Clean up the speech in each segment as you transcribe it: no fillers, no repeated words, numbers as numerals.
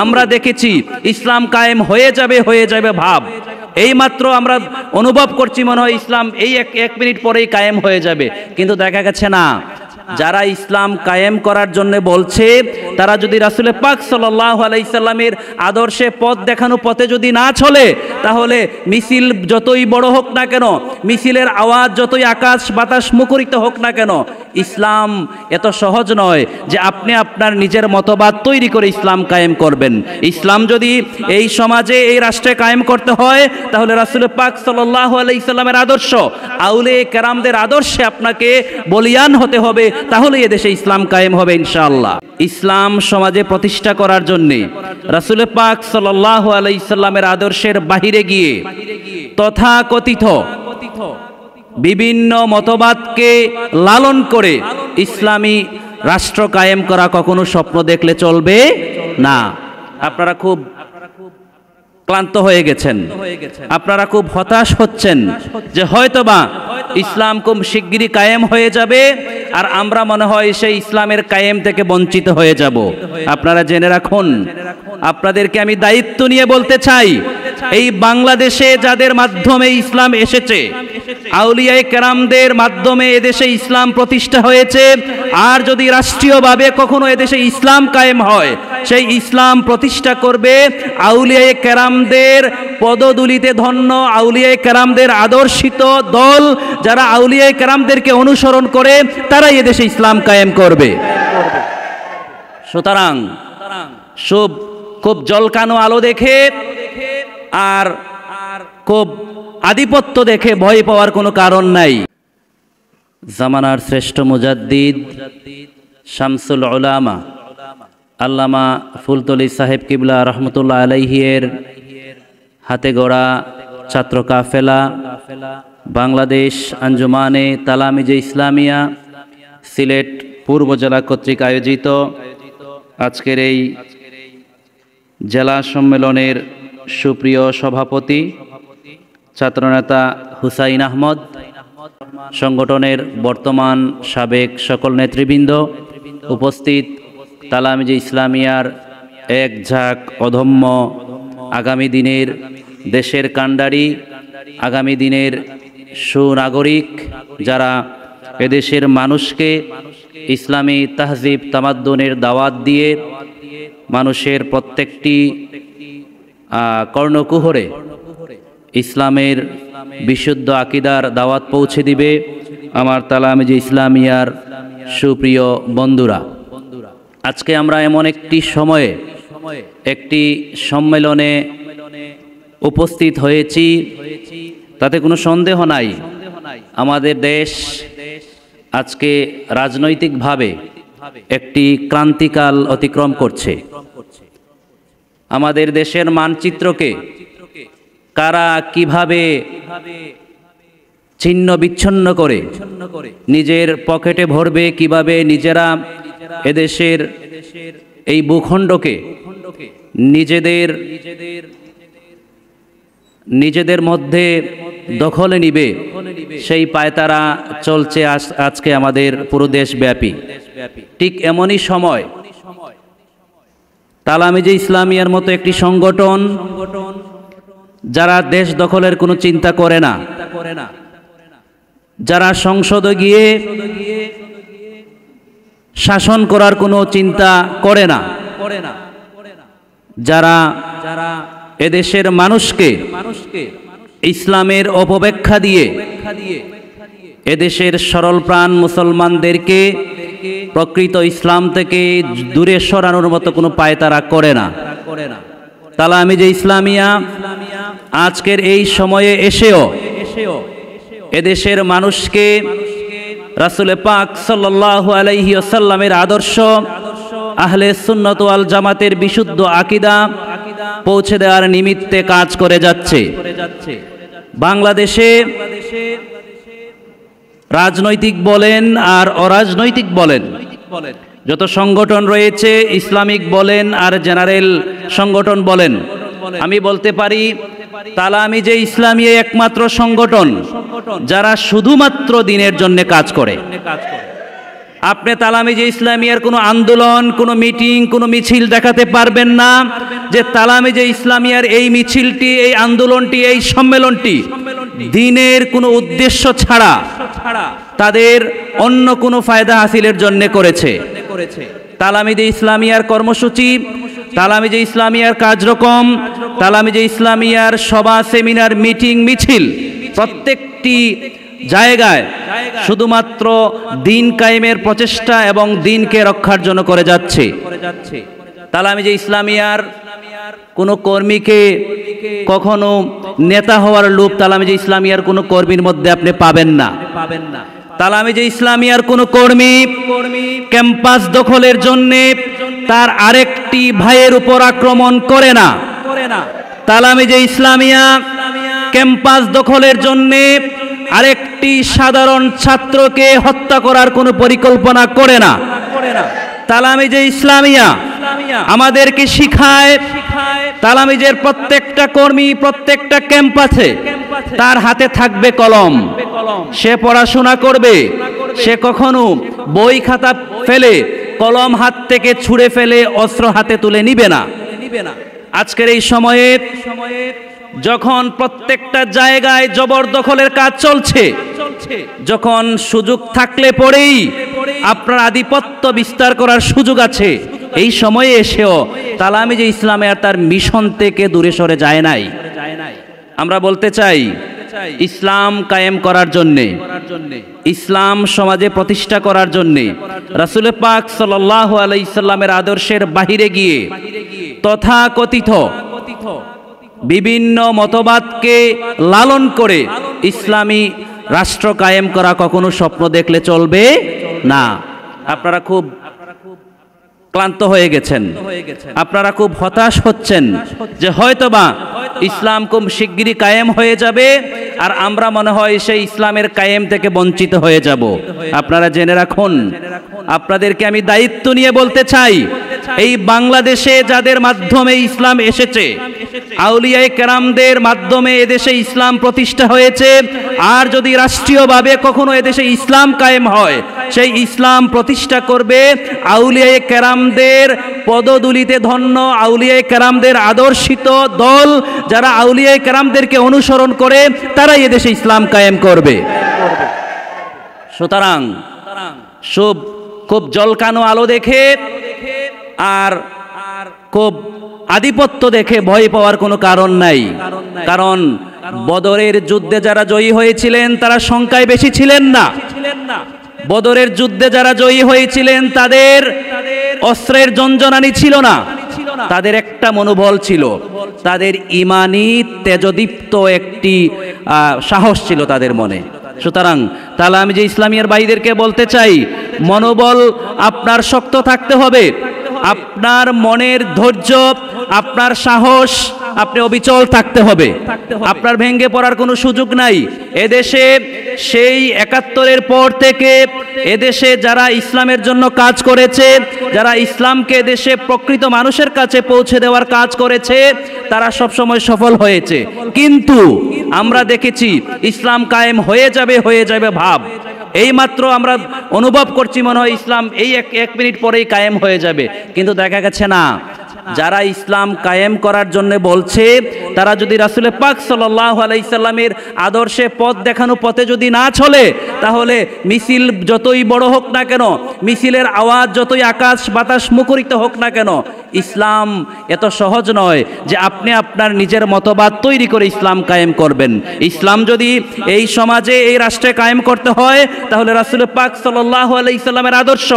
আমরা দেখেছি ইসলাম কায়েম হয়ে যাবে ভাব, এইমাত্র আমরা অনুভব করছি মনে হয় ইসলাম এই এক মিনিট পরেই কায়েম হয়ে যাবে, কিন্তু দেখা গেছে না। যারা ইসলাম কায়েম করার জন্য বলছে তারা যদি রাসূল পাক সাল্লাল্লাহু আলাইহি সাল্লামের আদর্শে পথ দেখানো পথে যদি না চলে, তাহলে মিছিল যতই বড় হোক না কেন, মিছিলের আওয়াজ যতই আকাশ বাতাস মুখরিত হোক না কেন, ইসলাম এত সহজ নয় যে আপনি আপনার নিজের মতবাদ তৈরি করে ইসলাম কায়েম করবেন। ইসলাম যদি এই সমাজে এই রাষ্ট্রে কায়েম করতে হয়, তাহলে রাসূল পাক সাল্লাল্লাহু আলাইহি সাল্লামের আদর্শ, আউলিয়া কেরামদের আদর্শে আপনাকে বলিয়ান হতে হবে, তাহলে এদেশে ইসলাম কায়েম হবে ইনশাআল্লাহ। ইসলাম সমাজে প্রতিষ্ঠা করার জন্য রাসূল পাক সাল্লাল্লাহু আলাইহি সাল্লামের আদর্শের বাহিরে গিয়ে তথাকথিত বিভিন্ন মতবাদকে লালন করে ইসলামী রাষ্ট্র কায়েম করা কখনো স্বপ্ন দেখলে চলবে না। আপনারা খুব ক্লান্ত হয়ে গেছেন, আপনারা খুব হতাশ হচ্ছেন যে হয়তোবা ইসলাম খুব শিগগিরই কায়েম হয়ে যাবে আর আমরা মনে হয় সেই ইসলামের কায়েম থেকে বঞ্চিত হয়ে যাব। আপনারা জেনে রাখুন, আপনাদেরকে আমি দায়িত্ব নিয়ে বলতে চাই, এই বাংলাদেশে যাদের মাধ্যমে ইসলাম এসেছে, আউলিয়ায়ে কেরামদের মাধ্যমে এদেশে ইসলাম প্রতিষ্ঠা হয়েছে, আর যদি রাষ্ট্রীয়ভাবে কখনো এদেশে ইসলাম কায়েম হয়, সেই ইসলাম প্রতিষ্ঠা করবে আউলিয়ায়ে কেরামদের পদদুলিতে ধন্য, আউলিয়ায়ে কেরামদের আদর্শিত দল, যারা আউলিয়ায়ে কেরামদেরকে অনুসরণ করে, তারাই এদেশে ইসলাম কায়েম করবে। সুতরাং খুব জলকানো আলো দেখে আর খুব আধিপত্য দেখে ভয় পাওয়ার কোনো কারণ নাই। জামানার শ্রেষ্ঠ মুজাদ্দিদ শামসুল উলামা আল্লামা ফুলতলি সাহেব কিবলা রহমতুল্লাহ আলাইহির হাতে গড়া ছাত্র কাফেলা বাংলাদেশ আঞ্জুমানে তালামিজে ইসলামিয়া সিলেট পূর্ব জেলা কর্তৃক আয়োজিত আজকের এই জেলা সম্মেলনের সুপ্রিয় সভাপতি ছাত্রনেতা হুসাইন আহমদ, সংগঠনের বর্তমান সাবেক সকল নেতৃবৃন্দ, উপস্থিত তালামিজে ইসলামিয়ার এক ঝাঁক অধম্য আগামী দিনের দেশের কাণ্ডারি, আগামী দিনের সুনাগরিক, যারা এদেশের মানুষকে ইসলামী তাহজিব তামাদ্দুনের দাওয়াত দিয়ে মানুষের প্রত্যেকটি কর্ণকুহরে ইসলামের বিশুদ্ধ আকিদার দাওয়াত পৌঁছে দিবে। আমার তালামিজে ইসলামিয়ার সুপ্রিয় বন্ধুরা, আজকে আমরা এমন একটি সময়ে একটি সম্মেলনে উপস্থিত হয়েছি, তাতে কোনো সন্দেহ নাই আমাদের দেশ আজকে রাজনৈতিকভাবে একটি ক্রান্তিকাল অতিক্রম করছে। আমাদের দেশের মানচিত্রকে কারা কিভাবে ছিন্ন বিচ্ছিন্ন করে নিজের পকেটে ভরবে, কিভাবে নিজেরা এদেশের এই ভূখণ্ডকে নিজেদের মধ্যে দখলে নিবে, সেই পায়তারা চলছে আজকে আমাদের পুরো দেশব্যাপী। ঠিক এমনই সময় তালামিজে ইসলামিয়ার মতো একটি সংগঠন, যারা দেশ দখলের কোনো চিন্তা করে না, যারা সংসদে গিয়ে শাসন করার কোনো চিন্তা করে না, যারা এদেশের মানুষকে ইসলামের অপব্যাখ্যা দিয়ে এদেশের সরল প্রাণ মুসলমানদেরকে প্রকৃত ইসলাম থেকে দূরে সরানোর মতো কোনো পায়তারা করে না। তালামিজে ইসলামিয়া আজকের এই সময়ে এসেও এদেশের মানুষকে রাসূল পাক সাল্লাল্লাহু আলাইহি ওয়াসাল্লামের আদর্শ, আহলে সুন্নাত ওয়াল জামাতের বিশুদ্ধ আকীদা পৌঁছে দেওয়ার নিমিত্তে কাজ করে যাচ্ছে। বাংলাদেশে রাজনৈতিক বলেন আর অরাজনৈতিক বলেন যত সংগঠন রয়েছে, ইসলামিক বলেন আর জেনারেল সংগঠন বলেন, আমি বলতে পারি তালামিজে ইসলামিয়া একমাত্র সংগঠন যারা শুধুমাত্র দিনের জন্য কাজ করে। আপনি তালামিজে ইসলামিয়ার কোনো আন্দোলন, কোনো মিটিং, কোনো মিছিল দেখাতে পারবেন না যে তালামিজে ইসলামিয়ার এই মিছিলটি, এই আন্দোলনটি, এই সম্মেলনটি দ্বীনের কোনো উদ্দেশ্য ছাড়া তাদের অন্য কোনো ফায়দা হাসিলের জন্য করেছে। তালামিজে ইসলামিয়ার কর্মসূচি, তালামিজে ইসলামিয়ার কার্যক্রম, তালামিজে ইসলামিয়ার সভা, সেমিনার, মিটিং, মিছিল প্রত্যেকটি জায়গায় শুধুমাত্র দ্বীন কায়েমের প্রচেষ্টা এবং দ্বীনকে রক্ষার জন্য করে যাচ্ছে। তালামিজে ইসলামিয়ার কোনো কর্মীকে কখনো নেতা হওয়ার লোভ তালামিজে ইসলামিয়ার কোনো কর্মীর মধ্যে আপনি পাবেন না। তালামিজে ইসলামিয়ার কোনো কর্মী ক্যাম্পাস দখলের জন্যে তার আরেকটি ভাইয়ের উপর আক্রমণ করে না। তালামিজে ইসলামিয়া ক্যাম্পাস দখলের জন্যে আরেকটি সাধারণ ছাত্রকে হত্যা করার কোনো পরিকল্পনা করে না। তালামিজে ইসলামিয়া আমাদেরকে শিখায় তালামিজের প্রত্যেকটা কর্মী, প্রত্যেকটা ক্যাম্পাসে তার হাতে থাকবে কলম। সে পড়াশোনা করবে, সে কখনো বই খাতা ফেলে কলম হাত থেকে ছুঁড়ে ফেলে অস্ত্র হাতে তুলে নিবে না। আজকের এই সময়ে যখন প্রত্যেকটা জায়গায় জবরদখলের কাজ চলছে, যখন সুযোগ থাকলে পরেই আপনার আধিপত্য বিস্তার করার সুযোগ আছে, এই সময়ে এসেও তালামিজে ইসলামে আর তার মিশন থেকে দূরে সরে যায় নাই। আমরা বলতে চাই, ইসলাম কায়েম করার জন্যে, ইসলাম সমাজে প্রতিষ্ঠা করার জন্যে রাসূল পাক সাল্লাল্লাহু আলাইহি সাল্লামের আদর্শের বাহিরে গিয়ে তথাকথিত বিভিন্ন মতবাদকে লালন করে ইসলামী রাষ্ট্র কায়েম করা কখনো স্বপ্ন দেখলে চলবে না। আপনারা খুব ক্লান্ত হয়ে গেছেন, আপনারা খুব হতাশ হচ্ছেন যে হয়তোবা ইসলাম খুব শিগগিরই কায়েম হয়ে যাবে আর আমরা মনে হয় সেই ইসলামের কায়েম থেকে বঞ্চিত হয়ে যাব। আপনারা জেনে রাখুন, আপনাদেরকে আমি দায়িত্ব নিয়ে বলতে চাই, এই বাংলাদেশে যাদের মাধ্যমে ইসলাম এসেছে, আউলিয়ায়ে কেরামদের মাধ্যমে এদেশে ইসলাম প্রতিষ্ঠা হয়েছে, আর যদি রাষ্ট্রীয়ভাবে কখনো এদেশে ইসলাম কায়েম হয়, সেই ইসলাম প্রতিষ্ঠা করবে আউলিয়ায়ে কেরামদের পদদুলিতে ধন্য, আউলিয়ায়ে কেরামদের আদর্শিত দল, যারা আউলিয়ায়ে কেরামদেরকে অনুসরণ করে, তারাই এদেশে ইসলাম কায়েম করবে। সুতরাং খুব জলকানো আলো দেখে আর খুব আধিপত্য দেখে ভয় পাওয়ার কোনো কারণ নাই। কারণ বদরের যুদ্ধে যারা জয়ী হয়েছিলেন তারা সংখ্যায় বেশি ছিলেন না। বদরের যুদ্ধে যারা জয়ী হয়েছিলেন তাদের অস্ত্রের ঝনঝনানি ছিল না, তাদের একটা মনোবল ছিল, তাদের ঈমানি তেজদীপ্ত একটি সাহস ছিল তাদের মনে। সুতরাং তালামিজে ইসলামিয়ার ভাইদেরকে বলতে চাই, মনোবল আপনার শক্ত থাকতে হবে, আপনার মনের ধৈর্য, আপনার সাহস আপনি অবিচল থাকতে হবে, আপনার ভেঙে পড়ার কোনো সুযোগ নাই। এদেশে সেই ৭১-এর পর থেকে এদেশে যারা ইসলামের জন্য কাজ করেছে, যারা ইসলামকে এদেশে প্রকৃত মানুষের কাছে পৌঁছে দেওয়ার কাজ করেছে, তারা সবসময় সফল হয়েছে। কিন্তু আমরা দেখেছি ইসলাম কায়েম হয়ে যাবে ভাব, এই মাত্র আমরা অনুভব করছি মনে হয় ইসলাম এই এক মিনিট পরেই কায়েম হয়ে যাবে, কিন্তু দেখা গেছে না। যারা ইসলাম কায়েম করার জন্য বলছে, তারা যদি রাসূল পাক সাল্লাল্লাহু আলাইহি সাল্লামের আদর্শে পথ দেখানো পথে যদি না চলে, তাহলে মিছিল যতই বড় হোক না কেন, মিছিলের আওয়াজ যতই আকাশ বাতাস মুখরিত হোক না কেন, ইসলাম এত সহজ নয় যে আপনি আপনার নিজের মতবাদ তৈরি করে ইসলাম কায়েম করবেন। ইসলাম যদি এই সমাজে, এই রাষ্ট্রে কায়েম করতে হয়, তাহলে রাসূল পাক সাল্লাল্লাহু আলাইহি সাল্লামের আদর্শ,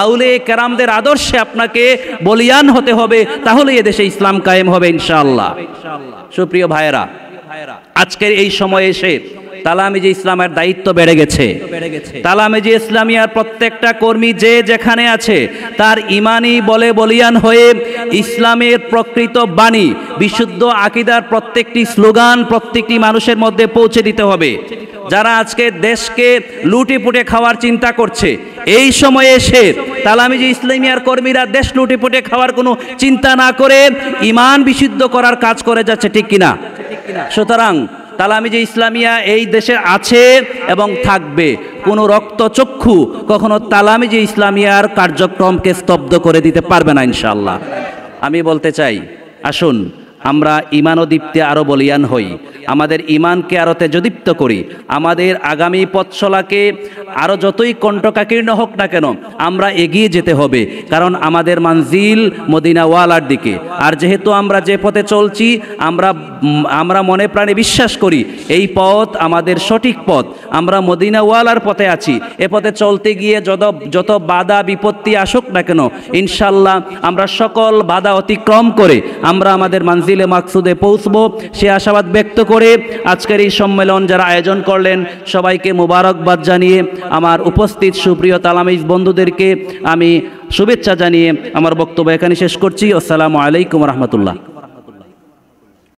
আউলিয়ায়ে কেরামদের আদর্শে আপনাকে বলিয়ান হতে হবে, তাহলে এদেশে ইসলাম কায়েম হবে ইনশাআল্লাহ। সুপ্রিয় ভাইয়েরা, আজকের এই সময়ে এসে তালামিজে ইসলামের দায়িত্ব বেড়ে গেছে। তালামিজে ইসলামিয়ার প্রত্যেকটা কর্মী যে যেখানে আছে, তার ঈমানি বলে বলিয়ান হয়ে ইসলামের প্রকৃত বাণী, বিশুদ্ধ আকীদার প্রত্যেকটি স্লোগান প্রত্যেকটি মানুষের মধ্যে পৌঁছে দিতে হবে। যারা আজকে দেশকে লুটিপুটে খাওয়ার চিন্তা করছে, এই সময়ে এসে তালামিজে ইসলামিয়ার কর্মীরা দেশ লুটিপুটে খাওয়ার কোনো চিন্তা না করে ঈমান বিশুদ্ধ করার কাজ করে যাচ্ছে, ঠিক কিনা? সুতরাং তালামিজে ইসলামিয়া এই দেশে আছে এবং থাকবে। কোনো রক্তচক্ষু কখনো তালামিজে ইসলামিয়ার কার্যক্রমকে স্তব্ধ করে দিতে পারবে না ইনশাআল্লাহ। আমি বলতে চাই, আসুন আমরা ঈমান ও দীপ্তে আরো বলিয়ান হই, আমাদের ঈমানকে আরো তেজদীপ্ত করি, আমাদের আগামী পথ চলাকে আরো যতই কণ্টকাকীর্ণ হোক না কেন আমরা এগিয়ে যেতে হবে, কারণ আমাদের মানজিল মদিনাওয়ালার দিকে। আর যেহেতু আমরা যে পথে চলছি আমরা মনে প্রাণে বিশ্বাস করি এই পথ আমাদের সঠিক পথ, আমরা মদিনাওয়ালার পথে আছি। এ পথে চলতে গিয়ে যত বাধা বিপত্তি আসুক না কেন ইনশাল্লাহ আমরা সকল বাধা অতিক্রম করে আমরা আমাদের মানজিলে মাকসুদে পৌঁছবো, সে আশাবাদ ব্যক্ত করে আজকের এই সম্মেলন যারা আয়োজন করলেন সবাইকে মুবারকবাদ জানিয়ে আমার উপস্থিত সুপ্রিয় তালামিজ বন্ধুদেরকে আমি শুভেচ্ছা জানিয়ে আমার বক্তব্য এখানে শেষ করছি। আসসালামু আলাইকুম রহমতুল্লাহ।